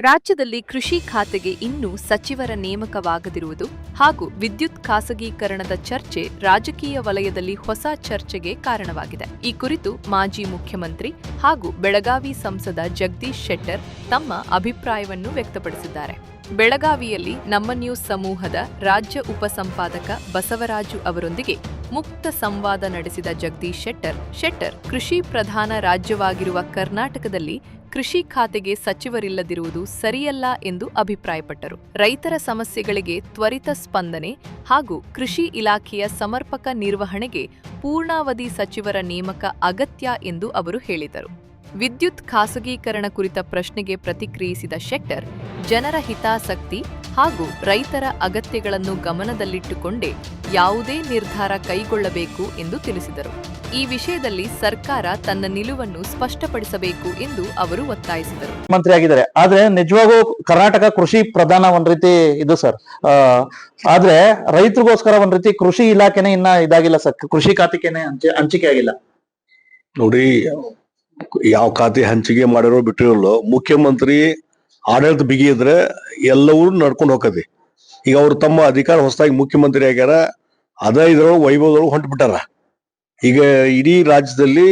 ರಾಜ್ಯದಲ್ಲಿ ಕೃಷಿ ಖಾತೆಗೆ ಇನ್ನೂ ಸಚಿವರ ನೇಮಕವಾಗದಿರುವುದು ಹಾಗೂ ವಿದ್ಯುತ್ ಖಾಸಗೀಕರಣದ ಚರ್ಚೆ ರಾಜಕೀಯ ವಲಯದಲ್ಲಿ ಹೊಸ ಚರ್ಚೆಗೆ ಕಾರಣವಾಗಿದೆ. ಈ ಕುರಿತು ಮಾಜಿ ಮುಖ್ಯಮಂತ್ರಿ ಹಾಗೂ ಬೆಳಗಾವಿ ಸಂಸದ ಜಗದೀಶ್ ಶೆಟ್ಟರ್ ತಮ್ಮ ಅಭಿಪ್ರಾಯವನ್ನು ವ್ಯಕ್ತಪಡಿಸಿದ್ದಾರೆ. ಬೆಳಗಾವಿಯಲ್ಲಿ ನಮ್ಮ ನ್ಯೂಸ್ ಸಮೂಹದ ರಾಜ್ಯ ಉಪಸಂಪಾದಕ ಬಸವರಾಜು ಅವರೊಂದಿಗೆ ಮುಕ್ತ ಸಂವಾದ ನಡೆಸಿದ ಜಗದೀಶ್ ಶೆಟ್ಟರ್ ಕೃಷಿ ಪ್ರಧಾನ ರಾಜ್ಯವಾಗಿರುವ ಕರ್ನಾಟಕದಲ್ಲಿ ಕೃಷಿ ಖಾತೆಗೆ ಸಚಿವರಿಲ್ಲದಿರುವುದು ಸರಿಯಲ್ಲ ಎಂದು ಅಭಿಪ್ರಾಯಪಟ್ಟರು. ರೈತರ ಸಮಸ್ಯೆಗಳಿಗೆ ತ್ವರಿತ ಸ್ಪಂದನೆ ಹಾಗೂ ಕೃಷಿ ಇಲಾಖೆಯ ಸಮರ್ಪಕ ನಿರ್ವಹಣೆಗೆ ಪೂರ್ಣಾವಧಿ ಸಚಿವರ ನೇಮಕ ಅಗತ್ಯ ಎಂದು ಅವರು ಹೇಳಿದರು. ವಿದ್ಯುತ್ ಖಾಸಗೀಕರಣ ಕುರಿತ ಪ್ರಶ್ನೆಗೆ ಪ್ರತಿಕ್ರಿಯಿಸಿದ ಶೆಟ್ಟರ್, ಜನರ ಹಿತಾಸಕ್ತಿ ಹಾಗೂ ರೈತರ ಅಗತ್ಯಗಳನ್ನು ಗಮನದಲ್ಲಿಟ್ಟುಕೊಂಡೇ ಯಾವುದೇ ನಿರ್ಧಾರ ಕೈಗೊಳ್ಳಬೇಕು ಎಂದು ತಿಳಿಸಿದರು. ಈ ವಿಷಯದಲ್ಲಿ ಸರ್ಕಾರ ತನ್ನ ನಿಲುವನ್ನು ಸ್ಪಷ್ಟಪಡಿಸಬೇಕು ಎಂದು ಅವರು ಒತ್ತಾಯಿಸಿದರು. ಮಂತ್ರಿ ಆಗಿದ್ದಾರೆ, ಆದ್ರೆ ನಿಜವಾಗೂ ಕರ್ನಾಟಕ ಕೃಷಿ ಪ್ರಧಾನ ಒಂದ್ ರೀತಿ ಇದು ಸರ್. ಆದ್ರೆ ರೈತರಿಗೋಸ್ಕರ ಒಂದ್ ರೀತಿ ಕೃಷಿ ಇಲಾಖೆನೆ ಇನ್ನ ಇದಾಗಿಲ್ಲ ಸರ್, ಕೃಷಿ ಖಾತೆಗೆ ಹಂಚಿಕೆ ಆಗಿಲ್ಲ. ನೋಡಿ, ಯಾವ ಖಾತೆ ಹಂಚಿಕೆ ಮಾಡಿರೋ ಬಿಟ್ಟಿರಲ್ಲ, ಮುಖ್ಯಮಂತ್ರಿ ಆಡಳಿತ ಬಿಗಿ ಇದ್ರೆ ಎಲ್ಲವೂ ನಡ್ಕೊಂಡು ಹೋಗತಿ. ಈಗ ಅವ್ರು ತಮ್ಮ ಅಧಿಕಾರ ಹೊಸದಾಗಿ ಮುಖ್ಯಮಂತ್ರಿ ಆಗ್ಯಾರ, ಇದ್ರೊಳಗೆ ವೈಭವದೊಳಗೆ ಹೊಂಟು ಬಿಟ್ಟಾರ. ಈಗ ಇಡೀ ರಾಜ್ಯದಲ್ಲಿ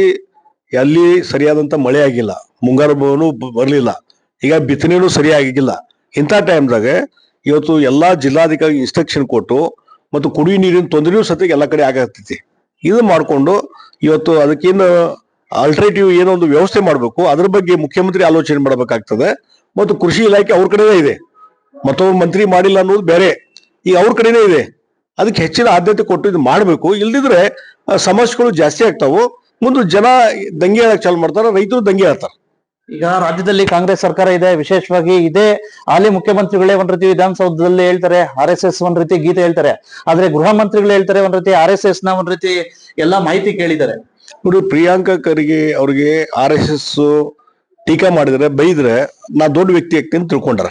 ಎಲ್ಲಿ ಸರಿಯಾದಂತ ಮಳೆ ಆಗಿಲ್ಲ, ಮುಂಗಾರು ಬರ್ಲಿಲ್ಲ, ಈಗ ಬಿತ್ತನೆನೂ ಸರಿಯಾಗಿಲ್ಲ. ಇಂಥ ಟೈಮ್ದಾಗ ಇವತ್ತು ಎಲ್ಲಾ ಜಿಲ್ಲಾಧಿಕಾರಿ ಇನ್ಸ್ಟ್ರಕ್ಷನ್ ಕೊಟ್ಟು ಮತ್ತು ಕುಡಿಯುವ ನೀರಿನ ತೊಂದರೆಯೂ ಸತಿಗೆ ಎಲ್ಲ ಕಡೆ ಆಗತ್ತೈತಿ. ಇದು ಮಾಡ್ಕೊಂಡು ಇವತ್ತು ಅದಕ್ಕೇನು ಆಲ್ಟರ್ನೇಟಿವ್ ಏನೋ ಒಂದು ವ್ಯವಸ್ಥೆ ಮಾಡಬೇಕು, ಅದ್ರ ಬಗ್ಗೆ ಮುಖ್ಯಮಂತ್ರಿ ಆಲೋಚನೆ ಮಾಡಬೇಕಾಗ್ತದೆ. ಮತ್ತು ಕೃಷಿ ಇಲಾಖೆ ಅವ್ರ ಕಡೆನೇ ಇದೆ, ಮತ್ತೊಬ್ಬ ಮಂತ್ರಿ ಮಾಡಿಲ್ಲ ಅನ್ನೋದು ಬೇರೆ, ಈಗ ಅವ್ರ ಕಡೆನೇ ಇದೆ. ಅದಕ್ಕೆ ಹೆಚ್ಚಿನ ಆದ್ಯತೆ ಕೊಟ್ಟು ಇದು ಮಾಡಬೇಕು. ಇಲ್ದಿದ್ರೆ ಸಮಸ್ಯೆಗಳು ಜಾಸ್ತಿ ಆಗ್ತಾವು. ಮುಂದೆ ಜನ ದಂಗೆ ಹೇಳಕ್ ಚಾಲು ಮಾಡ್ತಾರ, ರೈತರು ದಂಗೆ ಹೇಳ್ತಾರೆ. ಈಗ ರಾಜ್ಯದಲ್ಲಿ ಕಾಂಗ್ರೆಸ್ ಸರ್ಕಾರ ಇದೆ, ವಿಶೇಷವಾಗಿ ಇದೇ ಹಾಲಿ ಮುಖ್ಯಮಂತ್ರಿಗಳೇ ಒಂದ್ ರೀತಿ ವಿಧಾನಸೌಧದಲ್ಲಿ ಹೇಳ್ತಾರೆ RSS ಒಂದ್ ರೀತಿ ಗೀತೆ ಹೇಳ್ತಾರೆ, ಆದ್ರೆ ಗೃಹ ಮಂತ್ರಿಗಳು ಹೇಳ್ತಾರೆ ಒಂದ್ ರೀತಿ RSS ನ ಒಂದ್ ರೀತಿ ಎಲ್ಲಾ ಮಾಹಿತಿ ಕೇಳಿದ್ದಾರೆ. ನೋಡಿ, ಪ್ರಿಯಾಂಕಾ ಖರ್ಗೆ ಅವ್ರಿಗೆ RSS ಟೀಕಾ ಮಾಡಿದ್ರೆ, ಬೈದ್ರೆ ನಾ ದೊಡ್ಡ ವ್ಯಕ್ತಿ ಆಗ್ತೀನಿ ತಿಳ್ಕೊಂಡ್ರ.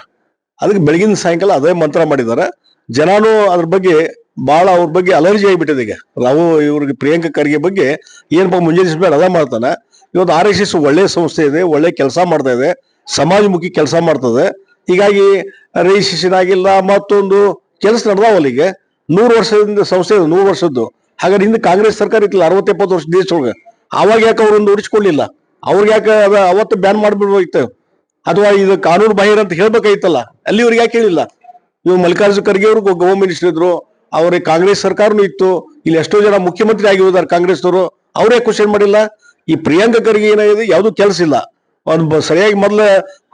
ಅದಕ್ಕೆ ಬೆಳಗಿನ ಸಾಯಂಕಾಲ ಅದೇ ಮಂತ್ರ ಮಾಡಿದಾರೆ. ಜನಾನು ಅದ್ರ ಬಗ್ಗೆ ಬಹಳ ಅವ್ರ ಬಗ್ಗೆ ಅಲರ್ಜಿ ಆಗಿಬಿಟ್ಟಿದೆ. ಈಗ ಇವ್ರಿಗೆ ಪ್ರಿಯಾಂಕಾ ಖರ್ಗೆ ಬಗ್ಗೆ ಏನಪ್ಪ ಮುಂಜಾನೆ ಬೇಡ ಅದ ಮಾಡ್ತಾನೆ. ಇವತ್ತು RSS ಒಳ್ಳೆ ಸಂಸ್ಥೆ ಇದೆ, ಒಳ್ಳೆ ಕೆಲಸ ಮಾಡ್ತಾ ಇದೆ, ಸಮಾಜಮುಖಿ ಕೆಲಸ ಮಾಡ್ತದೆ. ಹೀಗಾಗಿ ರಿಜಿಸ್ಟ್ರೇಷನ್ ಆಗಿಲ್ಲ, ಮತ್ತೊಂದು ಕೆಲಸ ನಡೆದಾವಲ್ಲ. ಈಗ 100 ವರ್ಷದಿಂದ ಸಂಸ್ಥೆ, 100 ವರ್ಷದ್ದು. ಹಾಗಾದ್ರೆ ಹಿಂದೆ ಕಾಂಗ್ರೆಸ್ ಸರ್ಕಾರ ಇತ್ತಲ್ಲ 60-70 ವರ್ಷ ದೇಶದೊಳಗೆ, ಅವಾಗ ಯಾಕೆ ಅವ್ರೊಂದು ಉಳಿಸ್ಕೊಳ್ಳಿಲ್ಲ? ಅವ್ರಿಗೆ ಯಾಕೆ ಅವತ್ತು ಬ್ಯಾನ್ ಮಾಡ್ಬಿಡ್ಬೋಯ್ತು, ಅಥವಾ ಇದು ಕಾನೂನು ಬಾಹಿರ ಅಂತ ಹೇಳ್ಬೇಕಾಯ್ತಲ್ಲ, ಅಲ್ಲಿವ್ರಿಗೆ ಯಾಕೆ ಹೇಳಿಲ್ಲ? ಇವ್ ಮಲ್ಲಿಕಾರ್ಜುನ ಖರ್ಗೆ ಅವ್ರಿಗೆ ಹೋಮ್ ಮಿನಿಸ್ಟರ್ ಇದ್ರು, ಅವ್ರಿಗೆ ಕಾಂಗ್ರೆಸ್ ಸರ್ಕಾರನು ಇತ್ತು, ಇಲ್ಲಿ ಎಷ್ಟೋ ಜನ ಮುಖ್ಯಮಂತ್ರಿ ಆಗಿ ಹೋದಾರ ಕಾಂಗ್ರೆಸ್ನವರು, ಅವರೇ ಕ್ವಶನ್ ಮಾಡಿಲ್ಲ. ಈ ಪ್ರಿಯಾಂಕಾ ಖರ್ಗೆ ಏನಾಗಿದೆ, ಯಾವ್ದು ಕೆಲಸ ಇಲ್ಲ. ಒಂದು ಸರಿಯಾಗಿ ಮೊದಲ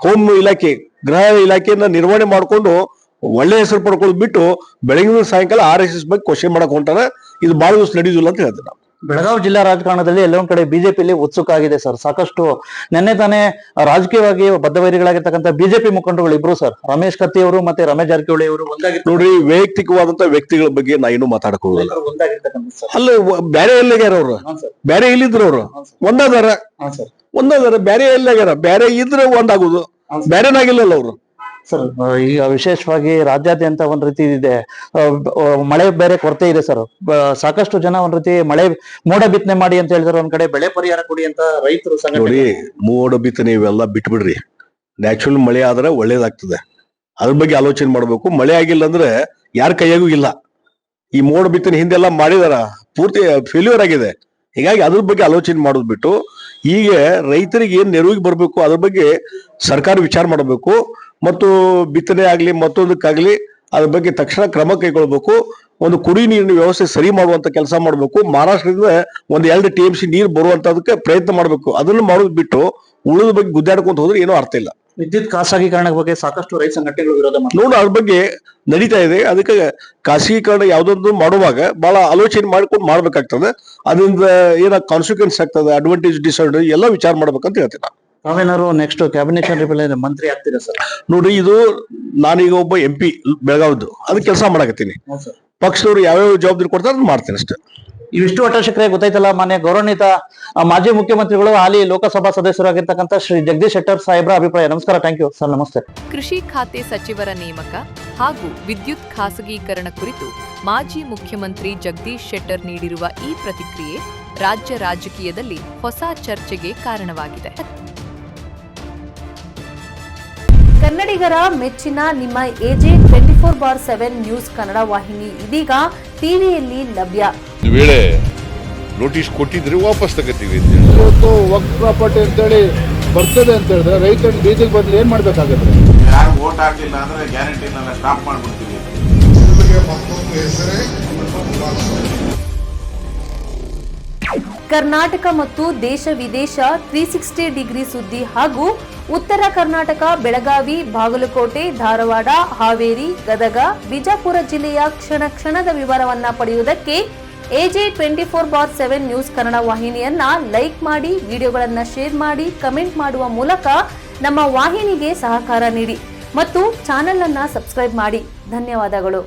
ಹೋಮ್ ಇಲಾಖೆ, ಗೃಹ ಇಲಾಖೆಯನ್ನ ನಿರ್ವಹಣೆ ಮಾಡ್ಕೊಂಡು ಒಳ್ಳೆ ಹೆಸರು ಪಡ್ಕೊಳ್ಳೋದು ಬಿಟ್ಟು ಬೆಳಗಿನ ಸಾಯಂಕಾಲ RSS ಬಗ್ಗೆ ಕ್ವಶನ್ ಮಾಡಕ್ ಹೊಂಟಾರ. ಇದು ಬಹಳ ದಿವಸ ನಡೆಯುದಿಲ್ಲ ಅಂತ ಹೇಳ್ತಾರೆ. ಬೆಳಗಾವಿ ಜಿಲ್ಲಾ ರಾಜಕಾರಣದಲ್ಲಿ ಎಲ್ಲೊಂದ್ ಕಡೆ ಬಿಜೆಪಿಯಲ್ಲಿ ಉತ್ಸುಕ ಆಗಿದೆ ಸರ್. ಸಾಕಷ್ಟು ನಿನ್ನೆ ತಾನೇ ರಾಜಕೀಯವಾಗಿ ಬದ್ಧವೈರಿಗಳಾಗಿರ್ತಕ್ಕಂಥ ಬಿಜೆಪಿ ಮುಖಂಡರುಗಳು ಇಬ್ರು ಸರ್, ರಮೇಶ್ ಕತ್ತಿ ಅವರು ಮತ್ತೆ ರಮೇಶ್ ಜಾರಕಿಹೊಳಿ ಅವರು ನೋಡ್ರಿ, ವೈಯಕ್ತಿಕವಾದಂತ ವ್ಯಕ್ತಿಗಳ ಬಗ್ಗೆ ನಾ ಏನು ಮಾತಾಡಕೋದಿಲ್ಲ. ಅಲ್ಲ, ಬೇರೆ ಎಲ್ಲಾಗ್ಯಾರ ಅವ್ರು, ಬೇರೆ ಎಲ್ಲಿದ್ರು ಅವ್ರು ಒಂದಾದಾರ ಬೇರೆ ಎಲ್ಲಾಗ್ಯಾರ, ಬೇರೆ ಇದ್ರೆ ಒಂದಾಗುದು, ಬೇರೆನಾಗಿಲ್ಲಲ್ಲ ಅವ್ರು ಸರ್. ಈಗ ವಿಶೇಷವಾಗಿ ರಾಜ್ಯಾದ್ಯಂತ ಒಂದ್ ರೀತಿ ಇದೆ, ಮಳೆ ಬೇರೆ ಕೊರತೆ ಇದೆ ಸರ್. ಸಾಕಷ್ಟು ಜನ ಒಂದ್ ರೀತಿ ಮೋಡ ಬಿತ್ತನೆ ಮಾಡಿ ಅಂತ ಹೇಳಿದ್ರೆ, ಒಂದ್ ಕಡೆ ಬೆಳೆ ಪರಿಹಾರ ಕೊಡಿ ಅಂತ ರೈತರು ನೋಡಿ. ಮೋಡ ಬಿತ್ತನೆ ಇವೆಲ್ಲ ಬಿಟ್ಬಿಡ್ರಿ, ನ್ಯಾಚುರಲ್ ಮಳೆ ಆದ್ರೆ ಒಳ್ಳೇದಾಗ್ತದೆ. ಅದ್ರ ಬಗ್ಗೆ ಆಲೋಚನೆ ಮಾಡ್ಬೇಕು. ಮಳೆ ಆಗಿಲ್ಲ ಅಂದ್ರೆ ಯಾರ ಕೈಯಾಗೂ ಇಲ್ಲ. ಈ ಮೋಡ ಬಿತ್ತನೆ ಹಿಂದೆಲ್ಲ ಮಾಡಿದಾರ, ಪೂರ್ತಿ ಫೇಲ್ಯೂರ್ ಆಗಿದೆ. ಹೀಗಾಗಿ ಅದ್ರ ಬಗ್ಗೆ ಆಲೋಚನೆ ಮಾಡೋದು ಬಿಟ್ಟು ಈಗ ರೈತರಿಗೆ ಏನ್ ನೆರವಿಗೆ ಬರ್ಬೇಕು ಅದ್ರ ಬಗ್ಗೆ ಸರ್ಕಾರ ವಿಚಾರ ಮಾಡಬೇಕು. ಮತ್ತು ಬಿತ್ತನೆ ಆಗ್ಲಿ ಮತ್ತೊಂದಕ್ಕಾಗ್ಲಿ ಅದ್ರ ಬಗ್ಗೆ ತಕ್ಷಣ ಕ್ರಮ ಕೈಗೊಳ್ಬೇಕು. ಒಂದು ಕುಡಿ ನೀರಿನ ವ್ಯವಸ್ಥೆ ಸರಿ ಮಾಡುವಂತ ಕೆಲಸ ಮಾಡ್ಬೇಕು. ಮಹಾರಾಷ್ಟ್ರದಿಂದ 1-2 TMC ನೀರು ಬರುವಂತದಕ್ಕೆ ಪ್ರಯತ್ನ ಮಾಡ್ಬೇಕು. ಅದನ್ನು ಮಾಡೋದು ಬಿಟ್ಟು ಉಳಿದ ಬಗ್ಗೆ ಗುದ್ದಾಡ್ಕೊಂತ ಹೋದ್ರೆ ಏನೋ ಅರ್ಥ ಇಲ್ಲ. ವಿದ್ಯುತ್ ಖಾಸಗೀಕರಣದ ಬಗ್ಗೆ ಸಾಕಷ್ಟು ರೈತ ಸಂಘಟನೆಗಳು ವಿರೋಧ ನೋಡಿ, ಅದ್ರ ಬಗ್ಗೆ ನಡೀತಾ ಇದೆ. ಅದಕ್ಕೆ ಖಾಸಗೀಕರಣ ಯಾವ್ದೊಂದು ಮಾಡುವಾಗ ಬಹಳ ಆಲೋಚನೆ ಮಾಡ್ಕೊಂಡು ಮಾಡ್ಬೇಕಾಗ್ತದೆ. ಅದರಿಂದ ಏನ ಕಾನ್ಸಿಕ್ವೆನ್ಸ್ ಆಗ್ತದೆ, ಅಡ್ವಾಂಟೇಜ್ ಡಿಸ್ಅಡ್ವಾಂಟೇಜ್ ಎಲ್ಲ ವಿಚಾರ ಮಾಡ್ಬೇಕಂತ ಹೇಳ್ತೀನಿ. ತಾವೇನಾದ್ರು ನೆಕ್ಸ್ಟ್ ಕ್ಯಾಬಿನೆಟ್ ಮಂತ್ರಿ ಆಗ್ತೀರಾ ಸರ್? ನೋಡ್ರಿ, ಇದು ನಾನೀಗ ಒಬ್ಬ MP ಬೆಳಗಾವಿದ್ದು, ಅದಕ್ಕೆ ಕೆಲಸ ಮಾಡಕತ್ತೀನಿ. ಪಕ್ಷದವ್ರು ಯಾವ್ಯಾವ ಜವಾಬ್ದಾರಿ ಕೊಡ್ತಾರೆ ಅದನ್ನ ಮಾಡ್ತೇನೆ ಅಷ್ಟೇ. ಇವಿಷ್ಟು ಒಟ್ಟಶಿಖರೆ ಗೊತ್ತಾಯ್ತಲ್ಲ. ಮಾನ್ಯ ಗೌರವಾನ್ವಿತ ಮಾಜಿ ಮುಖ್ಯಮಂತ್ರಿಗಳು, ಹಾಲಿ ಲೋಕಸಭಾ ಸದಸ್ಯರಾಗಿರ್ತಕ್ಕಂಥ ಶ್ರೀ ಜಗದೀಶ್ ಶೆಟ್ಟರ್ ಸಾಹೇಬ್ರ ಅಭಿಪ್ರಾಯ. ನಮಸ್ಕಾರ, ಥ್ಯಾಂಕ್ ಯು ಸರ್. ನಮಸ್ತೆ. ಕೃಷಿ ಖಾತೆ ಸಚಿವರ ನೇಮಕ ಹಾಗೂ ವಿದ್ಯುತ್ ಖಾಸಗೀಕರಣ ಕುರಿತು ಮಾಜಿ ಮುಖ್ಯಮಂತ್ರಿ ಜಗದೀಶ್ ಶೆಟ್ಟರ್ ನೀಡಿರುವ ಈ ಪ್ರತಿಕ್ರಿಯೆ ರಾಜ್ಯ ರಾಜಕೀಯದಲ್ಲಿ ಹೊಸ ಚರ್ಚೆಗೆ ಕಾರಣವಾಗಿದೆ. ಕನ್ನಡಿಗರ ಮೆಚ್ಚಿನ ನಿಮ್ಮ ಎಜೆ 24/7 ನ್ಯೂಸ್ ಕನ್ನಡ ವಾಹಿನಿ ಇದೀಗ ಟಿವಿಯಲ್ಲಿ ಲಭ್ಯ. ಒಂದು ವೇಳೆ ನೋಟಿಸ್ ಕೊಟ್ಟಿದ್ರೆ ವಾಪಸ್ ತಗೋತೀವಿ ಅಂತ ಹೇಳಿ. ಇವತ್ತು ವಕ್ಫ್ ಪ್ರಾಪರ್ಟಿ ಅಂತೇಳಿ ಬರ್ತದೆ ಅಂತ ಹೇಳಿದ್ರೆ ರೈತರು ಬೀದಿಗೆ ಬದಲು ಏನ್ ಮಾಡ್ಬೇಕಾಗತ್ತೆ? ಯಾರು ವೋಟ್ ಹಾಕಲಿಲ್ಲ ಅಂದ್ರೆ ಗ್ಯಾರಂಟಿನೆಲ್ಲ ಸ್ಟಾಪ್ ಮಾಡ್ಬಿಡ್ತೀವಿ. ಕರ್ನಾಟಕ ಮತ್ತು ದೇಶ ವಿದೇಶ 360 ಡಿಗ್ರಿ ಸುದ್ದಿ ಹಾಗೂ ಉತ್ತರ ಕರ್ನಾಟಕ ಬೆಳಗಾವಿ, ಬಾಗಲಕೋಟೆ, ಧಾರವಾಡ, ಹಾವೇರಿ, ಗದಗ, ಬಿಜಾಪುರ ಜಿಲ್ಲೆಯ ಕ್ಷಣ ಕ್ಷಣದ ವಿವರವನ್ನ ಪಡೆಯುವುದಕ್ಕೆ ಎಜೆ 24/7 ನ್ಯೂಸ್ ಕನ್ನಡ ವಾಹಿನಿಯನ್ನ ಲೈಕ್ ಮಾಡಿ, ವಿಡಿಯೋಗಳನ್ನ ಶೇರ್ ಮಾಡಿ, ಕಮೆಂಟ್ ಮಾಡುವ ಮೂಲಕ ನಮ್ಮ ವಾಹಿನಿಗೆ ಸಹಕಾರ ನೀಡಿ ಮತ್ತು ಚಾನೆಲ್ ಅನ್ನ ಸಬ್ಸ್ಕ್ರೈಬ್ ಮಾಡಿ. ಧನ್ಯವಾದಗಳು.